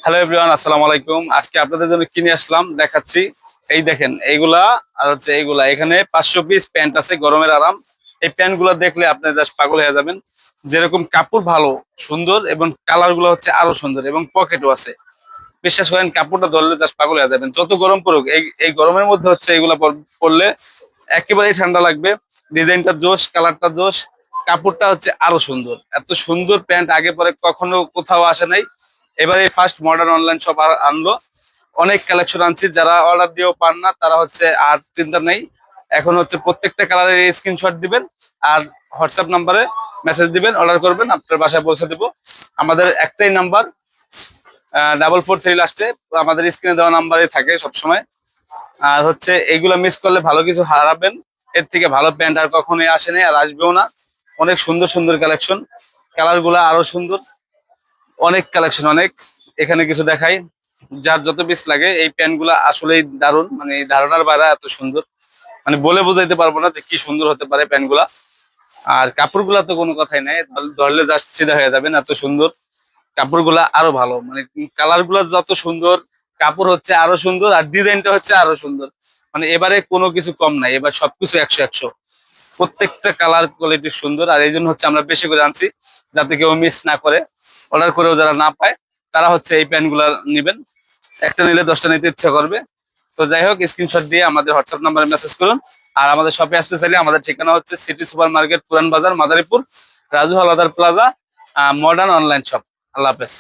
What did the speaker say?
Hello everyone, আসসালামু আলাইকুম। আজকে আপনাদের জন্য কিনে আসলাম, দেখাচ্ছি। এই দেখেন, এইগুলা আর হচ্ছে এইগুলা। এখানে 500 পিস প্যান্ট আছে, গরমের আরাম। এই প্যান্ট গুলা দেখলে আপনি জাস্ট পাগল হয়ে যাবেন। যেরকম কাপড় ভালো, সুন্দর, এবং কালার গুলো হচ্ছে আরো সুন্দর, এবং পকেটও আছে। বিশ্বাস করেন, কাপড়টা ধরলে জাস্ট পাগল হয়ে যাবেন। যত গরম পড়ুক, এই এই গরমের মধ্যে হচ্ছে এইগুলা পরলে একেবারেই ঠান্ডা লাগবে। ডিজাইনটা জোশ, কালারটা জোশ, কাপড়টা হচ্ছে আরো সুন্দর। এত সুন্দর প্যান্ট আগে পরে কখনো কোথাও আসে নাই। এবারে ফার্স্ট মডার্ন অনলাইন শপ আনলো। অনেক কালেকশন আনছি, যারা অর্ডার দিয়েও পান না তারা হচ্ছে আর চিন্তা নেই। এখন হচ্ছে প্রত্যেকটা কালারের স্ক্রিনশট দিবেন আর হোয়াটসঅ্যাপ নাম্বারে মেসেজ দিবেন, অর্ডার করবেন, আপনার বাসায় পৌঁছে দেবো। আমাদের একটাই নাম্বার, 443 লাস্টে। আমাদের স্ক্রিনে দেওয়া নাম্বারে থাকে সবসময়। আর হচ্ছে এইগুলো মিস করলে ভালো কিছু হারাবেন। এর থেকে ভালো প্যান্ট আর কখনোই আসেনি, আর আসবেও না। অনেক সুন্দর সুন্দর কালেকশন, কালার গুলা আরো সুন্দর। অনেক কালেকশন, অনেক। এখানে কিছু দেখাই, যার যত পিস লাগে। এই প্যান্ট গুলা আসলেই দারুণ, মানে এই ধারণার বাইরে এত সুন্দর, মানে বলে বোঝাইতে পারবো না যে কি সুন্দর হতে পারে প্যান্ট গুলা। আর কাপড় গুলা তো কোনো কথাই নাই, ধরলে জাস্ট ফিদা হয়ে যাবেন, এত সুন্দর। কাপড় গুলা আরো ভালো, মানে কালার গুলা যত সুন্দর, কাপড় হচ্ছে আরো সুন্দর, আর ডিজাইনটা হচ্ছে আরো সুন্দর। মানে এবারে কোনো কিছু কম নাই, এবার সবকিছু 100-100। প্রত্যেকটা কালার কোয়ালিটি সুন্দর, আর এই জন্য হচ্ছে আমরা বেশি করে আনছি, যাতে কেউ মিস না করে। অর্ডার করেও যারা না পায়, তারা হচ্ছে এই প্যান্ট গুলা নিবেন। একটা নিলে 10টা নিতে ইচ্ছা করবে। তো যাই হোক, স্ক্রিনশট দিয়ে আমাদের হোয়াটসঅ্যাপ নাম্বারে মেসেজ করুন। আর আমাদের শপে আসতে চাইলে আমাদের ঠিকানা হচ্ছে city super market, Puran Bazar, Madaripur, Raju Haldar plaza, modern online shop. আল্লাহ হাফেজ।